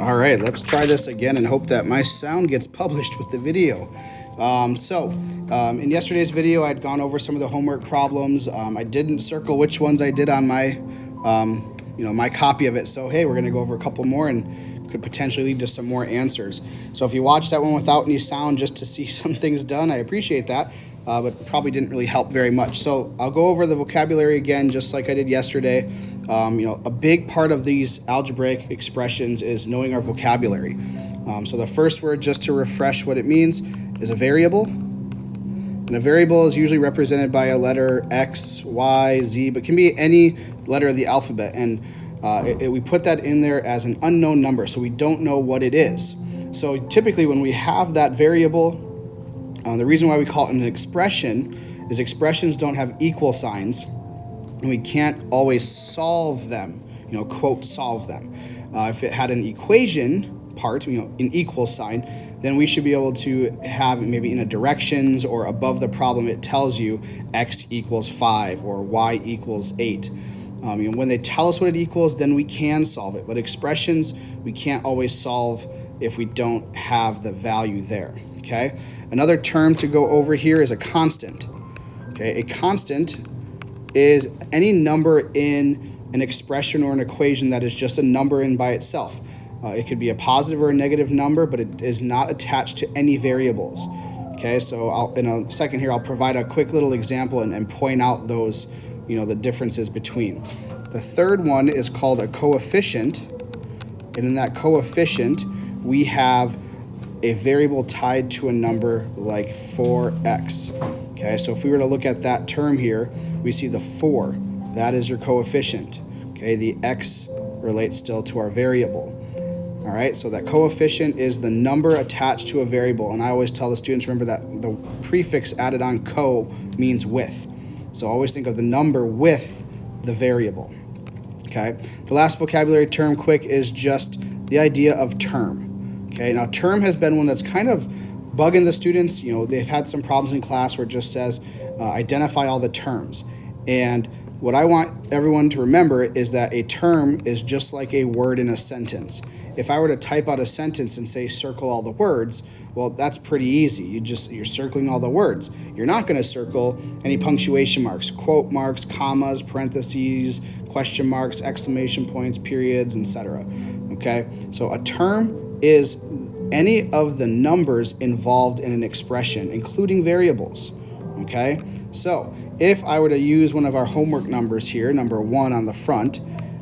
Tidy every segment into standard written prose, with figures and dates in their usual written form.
All right, let's try this again and hope that my sound gets published with the video. In yesterday's video, I'd gone over some of the homework problems. I didn't circle which ones I did on my, my copy of it. So, hey, we're going to go over a couple more and could potentially lead to some more answers. So if you watched that one without any sound just to see some things done, I appreciate that. But probably didn't really help very much. So I'll go over the vocabulary again, just like I did yesterday. A big part of these algebraic expressions is knowing our vocabulary. So the first word, just to refresh what it means, is a variable. And a variable is usually represented by a letter X, Y, Z, but can be any letter of the alphabet. And we put that in there as an unknown number, so we don't know what it is. So typically when we have that variable, the reason why we call it an expression is expressions don't have equal signs, and we can't always solve them, quote, solve them. If it had an equation part, an equal sign, then we should be able to have maybe in a directions or above the problem, it tells you X equals 5 or Y equals 8. When they tell us what it equals, then we can solve it. But expressions, we can't always solve if we don't have the value there, okay? Another term to go over here is a constant. Okay, a constant is any number in an expression or an equation that is just a number in by itself. It could be a positive or a negative number, but it is not attached to any variables. Okay, so in a second here, I'll provide a quick little example and point out those, the differences between. The third one is called a coefficient, and in that coefficient, we have a variable tied to a number like 4x. Okay, so if we were to look at that term here, we see the 4. That is your coefficient. Okay, the x relates still to our variable. All right, so that coefficient is the number attached to a variable. And I always tell the students, remember that the prefix added on co means with. So always think of the number with the variable. Okay, the last vocabulary term quick is just the idea of term. Okay, now term has been one that's kind of bugging the students. They've had some problems in class where it just says identify all the terms. And what I want everyone to remember is that a term is just like a word in a sentence. If I were to type out a sentence and say circle all the words, well, that's pretty easy. You're circling all the words. You're not going to circle any punctuation marks, quote marks, commas, parentheses, question marks, exclamation points, periods, etc. Okay, so a term is any of the numbers involved in an expression, including variables. Okay, so if I were to use one of our homework numbers here, number 1 on the front,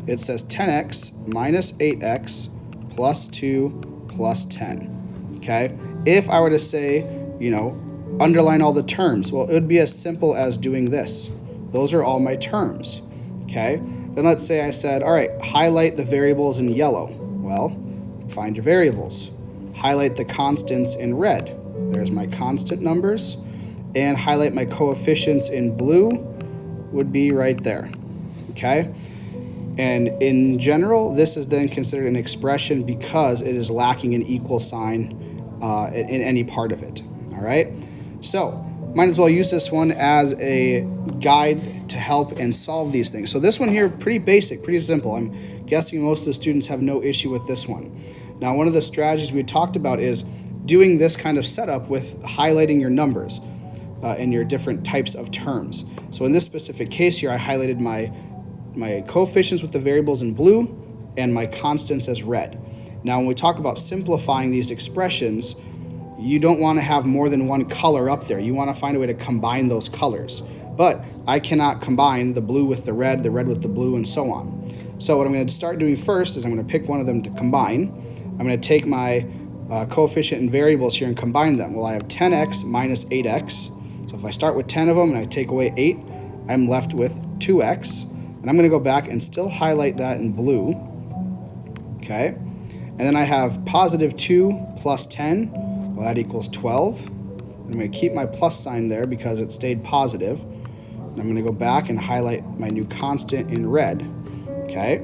it says 10x minus 8x plus 2 plus 10. Okay, if I were to say, underline all the terms, well, it would be as simple as doing this. Those are all my terms. Okay, then let's say I said, all right, highlight the variables in yellow. Well, find your variables. Highlight the constants in red. There's my constant numbers. And highlight my coefficients in blue would be right there. Okay? And in general, this is then considered an expression because it is lacking an equal sign in any part of it. All right? So, might as well use this one as a guide to help and solve these things. So this one here, pretty basic, pretty simple. I'm guessing most of the students have no issue with this one. Now, one of the strategies we talked about is doing this kind of setup with highlighting your numbers and your different types of terms. So in this specific case here, I highlighted my coefficients with the variables in blue and my constants as red. Now, when we talk about simplifying these expressions, you don't want to have more than one color up there. You want to find a way to combine those colors. But I cannot combine the blue with the red with the blue, and so on. So what I'm going to start doing first is I'm going to pick one of them to combine. I'm going to take my coefficient and variables here and combine them. Well, I have 10x minus 8x. So if I start with 10 of them and I take away 8, I'm left with 2x. And I'm going to go back and still highlight that in blue. Okay. And then I have positive 2 plus 10. Well, that equals 12. I'm going to keep my plus sign there because it stayed positive. And I'm going to go back and highlight my new constant in red. Okay.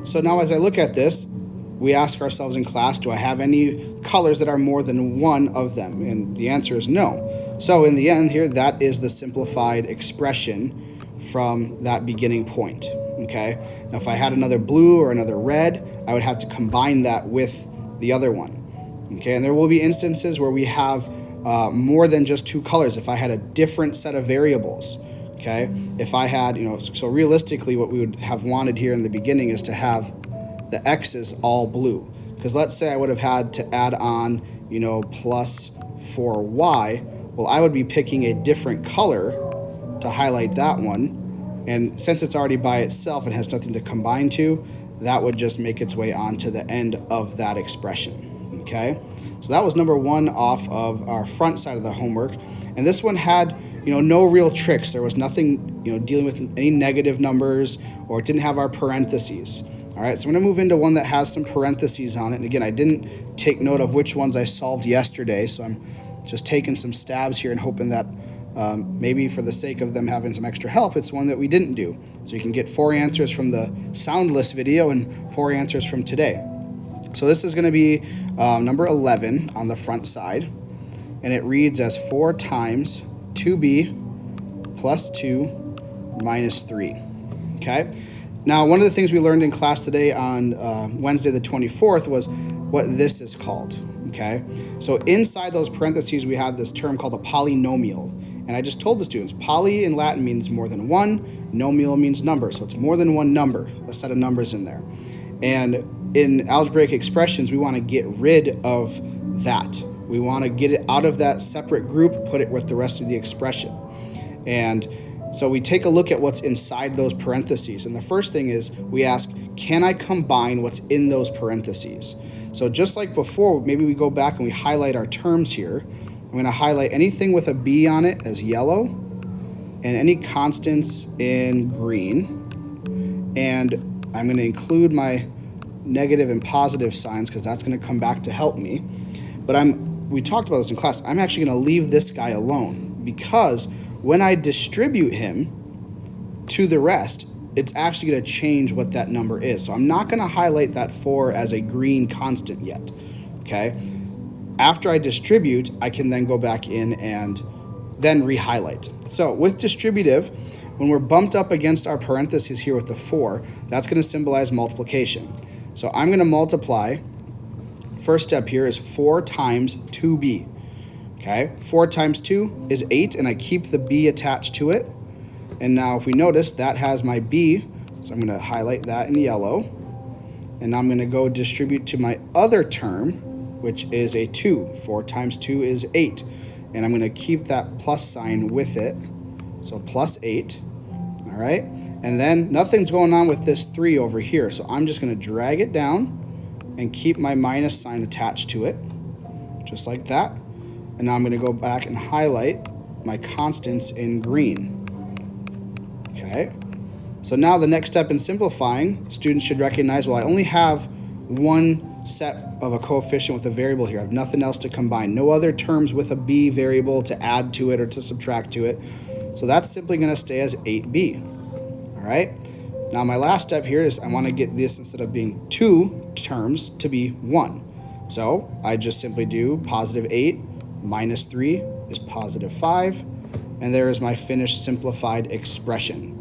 So now as I look at this, we ask ourselves in class, do I have any colors that are more than one of them? And the answer is no. So in the end here, that is the simplified expression from that beginning point. Okay. Now if I had another blue or another red, I would have to combine that with the other one. Okay, and there will be instances where we have more than just two colors. If I had a different set of variables, okay, if I had, so realistically what we would have wanted here in the beginning is to have the x's all blue. Because let's say I would have had to add on, plus 4y, well, I would be picking a different color to highlight that one. And since it's already by itself and has nothing to combine to, that would just make its way onto the end of that expression. Okay, so that was number one off of our front side of the homework. And this one had, no real tricks. There was nothing, dealing with any negative numbers, or it didn't have our parentheses. All right, so I'm going to move into one that has some parentheses on it. And again, I didn't take note of which ones I solved yesterday, so I'm just taking some stabs here and hoping that maybe for the sake of them having some extra help, it's one that we didn't do. So you can get 4 answers from the soundless video and 4 answers from today. So this is going to be number 11 on the front side, and it reads as 4 times 2b plus 2 minus 3. Okay. Now, one of the things we learned in class today on Wednesday the 24th was what this is called. Okay. So inside those parentheses, we have this term called a polynomial. And I just told the students, poly in Latin means more than one, nomial means number. So it's more than one number, a set of numbers in there. And in algebraic expressions, we want to get rid of that. We want to get it out of that separate group, put it with the rest of the expression. And so we take a look at what's inside those parentheses. And the first thing is we ask, can I combine what's in those parentheses? So just like before, maybe we go back and we highlight our terms here. I'm going to highlight anything with a B on it as yellow, and any constants in green. And I'm going to include my negative and positive signs because that's going to come back to help me. But we talked about this in class. I'm actually going to leave this guy alone because when I distribute him to the rest, it's actually going to change what that number is. So I'm not going to highlight that 4 as a green constant yet. Okay. After I distribute, I can then go back in and then re-highlight. So with distributive, when we're bumped up against our parentheses here with the 4, that's going to symbolize multiplication. So I'm going to multiply. First step here is 4 times 2b. Okay, 4 times 2 is 8, and I keep the b attached to it. And now if we notice, that has my b, so I'm going to highlight that in yellow. And now I'm going to go distribute to my other term, which is a 2. 4 times 2 is 8. And I'm going to keep that plus sign with it. So plus 8. All right. And then nothing's going on with this 3 over here. So I'm just going to drag it down and keep my minus sign attached to it. Just like that. And now I'm going to go back and highlight my constants in green. Okay. So now the next step in simplifying, students should recognize, well, I only have one set of a coefficient with a variable here. I have nothing else to combine. No other terms with a b variable to add to it or to subtract to it. So that's simply going to stay as 8b. All right. Now my last step here is I want to get this, instead of being 2 terms, to be 1. So I just simply do positive 8 minus 3 is positive 5. And there is my finished simplified expression.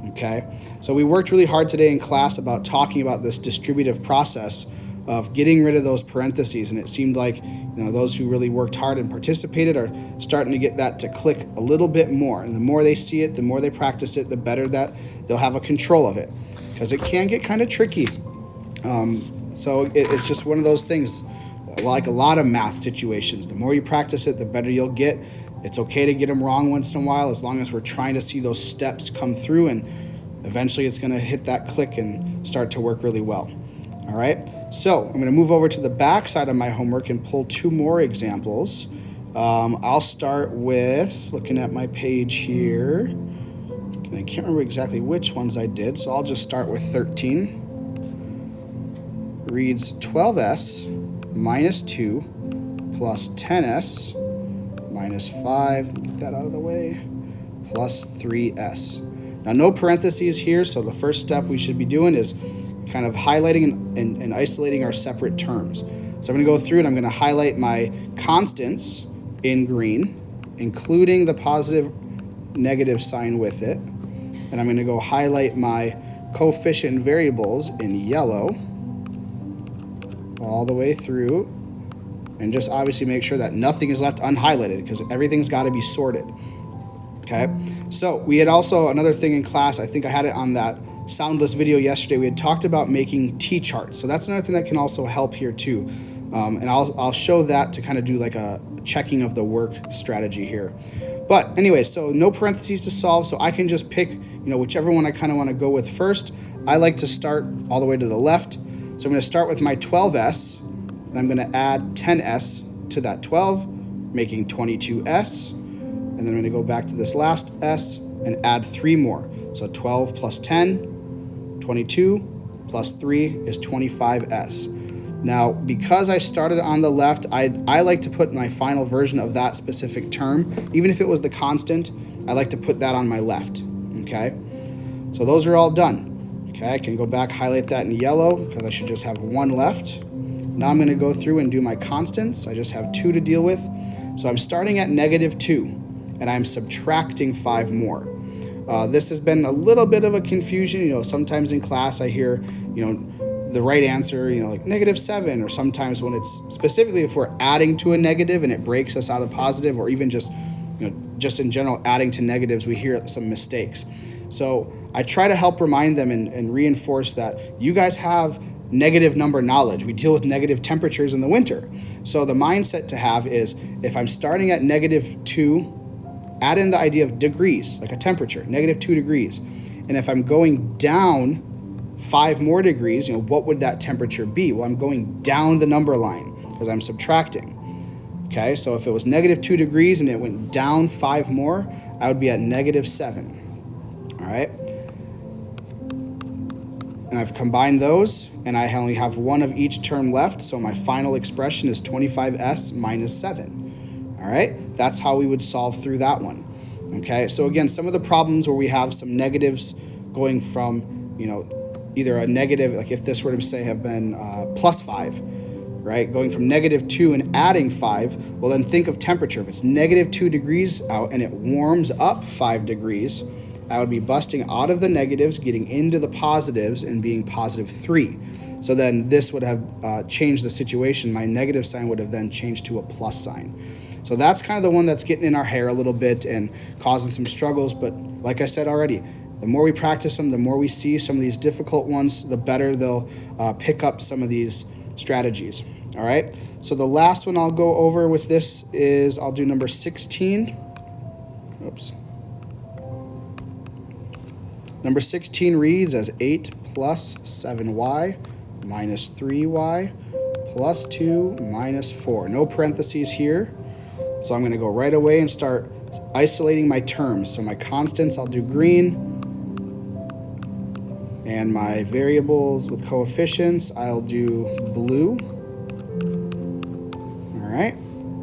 Okay. So we worked really hard today in class about talking about this distributive process of getting rid of those parentheses, and it seemed like those who really worked hard and participated are starting to get that to click a little bit more. And the more they see it, the more they practice it, the better that they'll have a control of it, because it can get kind of tricky. So it's just one of those things, like a lot of math situations. The more you practice it, the better you'll get. It's okay to get them wrong once in a while, as long as we're trying to see those steps come through, and eventually it's going to hit that click and start to work really well. All right. So I'm going to move over to the back side of my homework and pull 2 more examples. I'll start with looking at my page here. I can't remember exactly which ones I did, so I'll just start with 13. Reads 12s minus 2 plus 10s minus 5, get that out of the way, plus 3s. Now no parentheses here, so the first step we should be doing is kind of highlighting and isolating our separate terms. So I'm going to go through and I'm going to highlight my constants in green, including the positive negative sign with it. And I'm going to go highlight my coefficient variables in yellow. all the way through, and just obviously make sure that nothing is left unhighlighted because everything's got to be sorted. Okay, so we had also another thing in class, I think I had it on that soundless video yesterday, we had talked about making T-charts. So that's another thing that can also help here too. And I'll show that to kind of do like a checking of the work strategy here. But anyway, so no parentheses to solve, so I can just pick, whichever one I kind of want to go with first. I like to start all the way to the left. So I'm going to start with my 12s, and I'm going to add 10s to that 12, making 22s. And then I'm going to go back to this last s and add 3 more. So 12 plus 10, 22 plus 3 is 25s. Now, because I started on the left, I like to put my final version of that specific term, even if it was the constant, I like to put that on my left, okay? So those are all done, okay? I can go back, highlight that in yellow, because I should just have 1 left. Now I'm gonna go through and do my constants. I just have 2 to deal with. So I'm starting at -2, and I'm subtracting 5 more. This has been a little bit of a confusion. Sometimes in class I hear, the right answer, like -7, or sometimes when it's specifically if we're adding to a negative and it breaks us out of positive, or even just in general adding to negatives, we hear some mistakes. So I try to help remind them and reinforce that you guys have negative number knowledge. We deal with negative temperatures in the winter. So the mindset to have is, if I'm starting at -2, add in the idea of degrees, like a temperature, -2 degrees. And if I'm going down 5 more degrees, what would that temperature be? Well, I'm going down the number line because I'm subtracting. Okay, so if it was -2 degrees and it went down 5 more, I would be at -7. All right. And I've combined those, and I only have 1 of each term left, so my final expression is 25s minus 7. All right, that's how we would solve through that one. Okay, so again, some of the problems where we have some negatives going from, either a negative, like if this were to say have been +5, right? Going from -2 and adding 5, well then think of temperature. If it's -2 degrees out and it warms up 5 degrees, I would be busting out of the negatives, getting into the positives, and being +3. So then this would have changed the situation. My negative sign would have then changed to a plus sign. So that's kind of the one that's getting in our hair a little bit and causing some struggles. But like I said already, the more we practice them, the more we see some of these difficult ones, the better they'll pick up some of these strategies. All right. So the last one I'll go over with this is I'll do number 16. Oops. Number 16 reads as 8 plus 7y minus 3y plus 2 minus 4. No parentheses here. So I'm going to go right away and start isolating my terms. So my constants, I'll do green. And my variables with coefficients, I'll do blue. All right.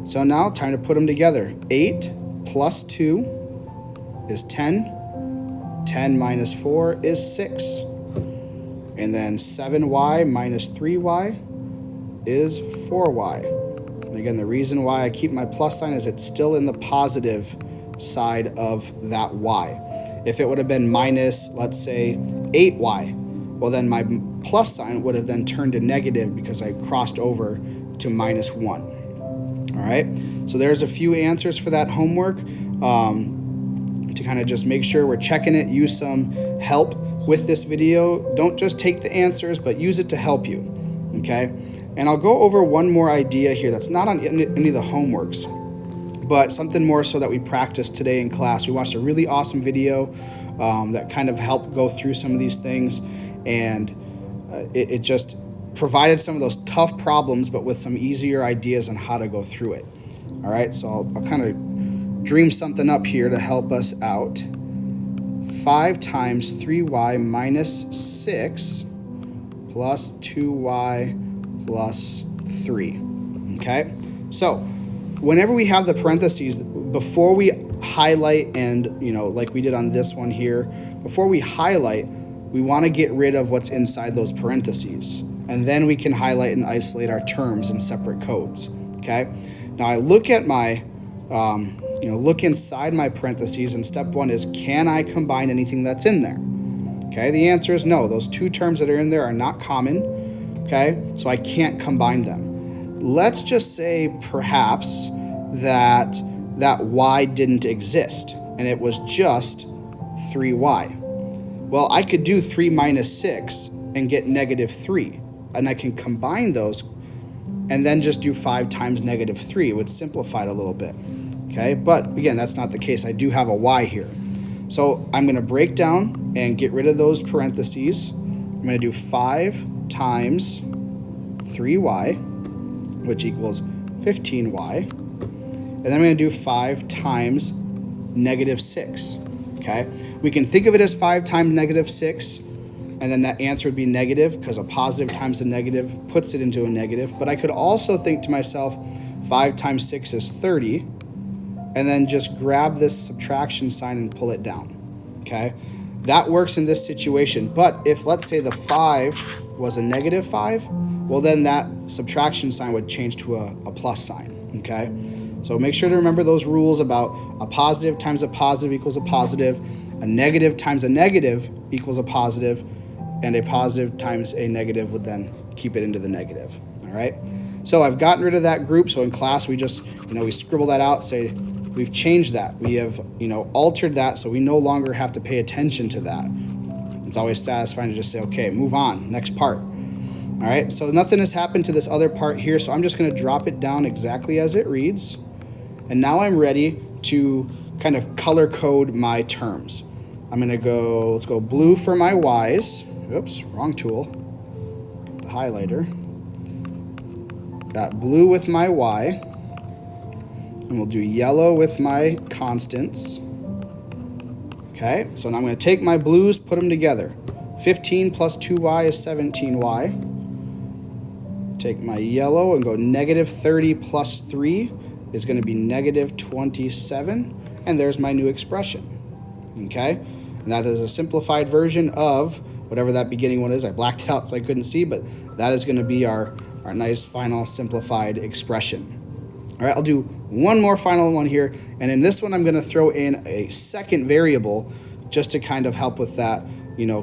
So now time to put them together. 8 plus 2 is 10. 10 minus 4 is 6. And then 7y minus 3y is 4y. And again, the reason why I keep my plus sign is it's still in the positive side of that y. If it would have been minus, let's say, 8y, well then my plus sign would have then turned to negative because I crossed over to -1. All right, so there's a few answers for that homework. To kind of just make sure we're checking it, use some help with this video. Don't just take the answers, but use it to help you, okay? And I'll go over one more idea here that's not on any of the homeworks, but something more so that we practiced today in class. We watched a really awesome video that kind of helped go through some of these things, and it just provided some of those tough problems, but with some easier ideas on how to go through it. All right, so I'll kind of dream something up here to help us out. 5 times 3y minus 6 plus 2y plus 3. Okay, so whenever we have the parentheses, before we highlight and, like we did on this one here, before we highlight, we want to get rid of what's inside those parentheses. And then we can highlight and isolate our terms in separate codes. Okay, now I look at my look inside my parentheses, and step 1 is, can I combine anything that's in there? Okay, the answer is no. Those 2 terms that are in there are not common. okay? So I can't combine them. Let's just say perhaps that y didn't exist and it was just 3y. Well, I could do 3 minus 6 and get negative 3, and I can combine those and then just do 5 times negative 3. It would simplify it a little bit, okay? But again, that's not the case. I do have a y here. So I'm going to break down and get rid of those parentheses. I'm going to do 5 times 3y, which equals 15y. And then I'm going to do 5 times negative 6, okay? We can think of it as 5 times negative 6, and then that answer would be negative because a positive times a negative puts it into a negative. But I could also think to myself, 5 times 6 is 30, and then just grab this subtraction sign and pull it down, okay? That works in this situation. But if, let's say, the 5 was a negative 5, well, then that subtraction sign would change to a plus sign, okay? So make sure to remember those rules about a positive times a positive equals a positive, a negative times a negative equals a positive, and a positive times a negative would then keep it into the negative, all right? So I've gotten rid of that group. So in class, we just, we scribble that out, say we've changed that. We have, altered that, so we no longer have to pay attention to that. It's always satisfying to just say, okay, move on, next part. All right, so nothing has happened to this other part here, so I'm just going to drop it down exactly as it reads. And now I'm ready to kind of color code my terms. I'm going to go, let's go blue for my y's. Oops, wrong tool. The highlighter. Got blue with my y. And we'll do yellow with my constants. Okay, so now I'm going to take my blues, put them together. 15 plus 2y is 17y. Take my yellow and go negative 30 plus 3 is going to be negative 27. And there's my new expression. Okay, and that is a simplified version of whatever that beginning one is. I blacked it out so I couldn't see, but that is going to be our nice final simplified expression. All right, I'll do one more final one here. And in this one, I'm going to throw in a second variable just to kind of help with that,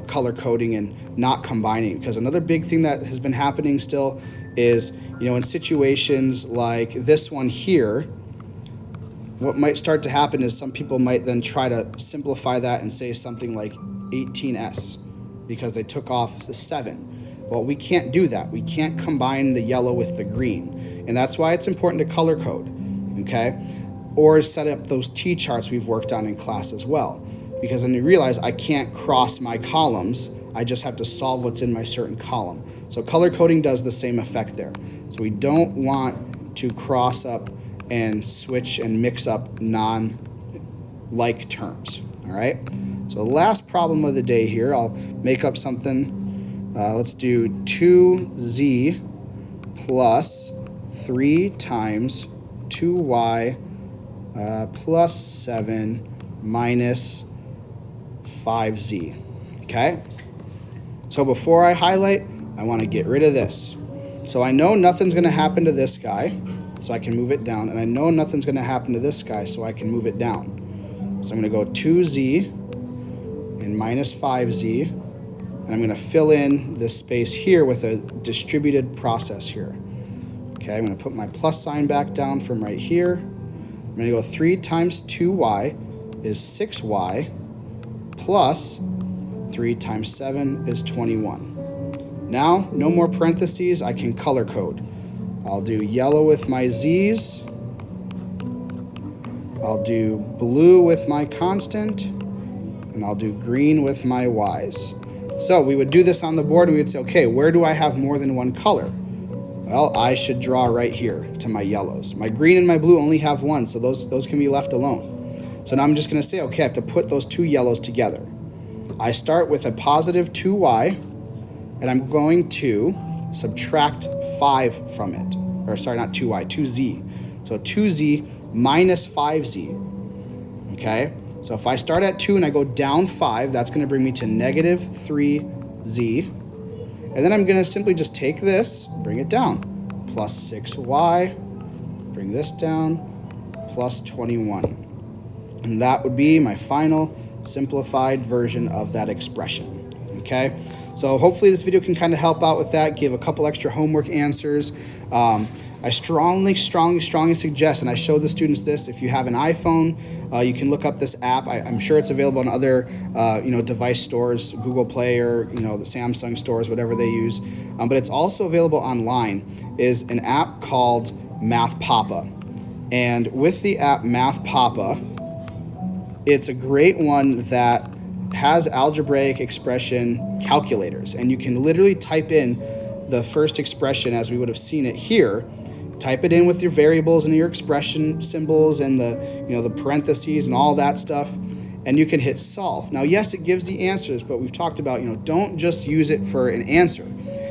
color coding and not combining. Because another big thing that has been happening still is, in situations like this one here, what might start to happen is some people might then try to simplify that and say something like 18s because they took off the 7. Well, we can't do that. We can't combine the yellow with the green. And that's why it's important to color code, okay? Or set up those T-charts we've worked on in class as well. Because then you realize I can't cross my columns. I just have to solve what's in my certain column. So color coding does the same effect there. So we don't want to cross up and switch and mix up non-like terms, all right? So last problem of the day here, I'll make up something. Let's do 2z plus 3 times 2y plus 7 minus 5z, okay? So before I highlight, I want to get rid of this. So I know nothing's going to happen to this guy, so I can move it down, and I know nothing's going to happen to this guy, so I can move it down. So I'm going to go 2z and minus 5z, and I'm going to fill in this space here with a distributed process here. Okay, I'm going to put my plus sign back down from right here. I'm going to go 3 times 2y is 6y plus 3 times 7 is 21. Now, no more parentheses, I can color code. I'll do yellow with my z's. I'll do blue with my constant. And I'll do green with my y's. So we would do this on the board and we would say, okay, where do I have more than one color? Well, I should draw right here to my yellows. My green and my blue only have one, so those can be left alone. So now I'm just going to say, okay, I have to put those two yellows together. I start with a positive 2y, and I'm going to subtract 5 from it. Or sorry, not 2y, 2z. So 2z minus 5z. Okay? So if I start at 2 and I go down 5, that's going to bring me to negative 3z. And then I'm going to simply just take this, bring it down. Plus 6y, bring this down, plus 21. And that would be my final simplified version of that expression. Okay? So hopefully this video can kind of help out with that, give a couple extra homework answers. I strongly suggest, and I show the students this, if you have an iPhone, you can look up this app. I'm sure it's available in other device stores, Google Play, or the Samsung stores, whatever they use. But it's also available online, is an app called Math Papa. And with the app Math Papa, it's a great one that has algebraic expression calculators, and you can literally type in the first expression as we would have seen it here. Type it in with your variables and your expression symbols and the parentheses and all that stuff, and you can hit solve. Now, yes, it gives the answers, but we've talked about, don't just use it for an answer,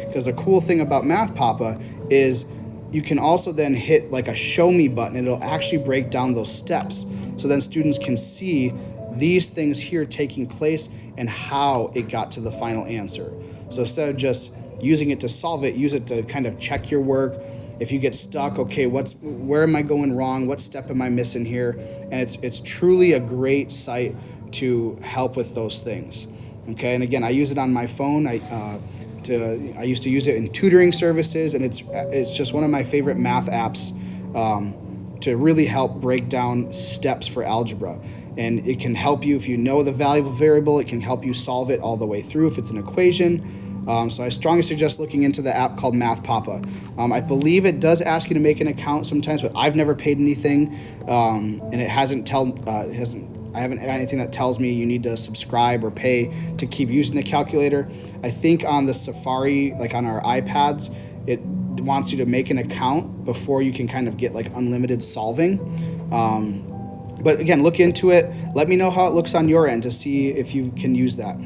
because the cool thing about Math Papa is you can also then hit like a show me button, and it'll actually break down those steps. So then students can see these things here taking place and how it got to the final answer. So instead of just using it to solve it, use it to kind of check your work. If you get stuck, okay, where am I going wrong? What step am I missing here? And it's truly a great site to help with those things. Okay, and again, I use it on my phone. I used to use it in tutoring services, and it's just one of my favorite math apps to really help break down steps for algebra. And it can help you if you know the valuable variable. It can help you solve it all the way through if it's an equation. So I strongly suggest looking into the app called Math Papa. I believe it does ask you to make an account sometimes, but I've never paid anything, and I haven't had anything that tells me you need to subscribe or pay to keep using the calculator. I think on the Safari, like on our iPads, it wants you to make an account before you can kind of get like unlimited solving. But again, look into it. Let me know how it looks on your end to see if you can use that.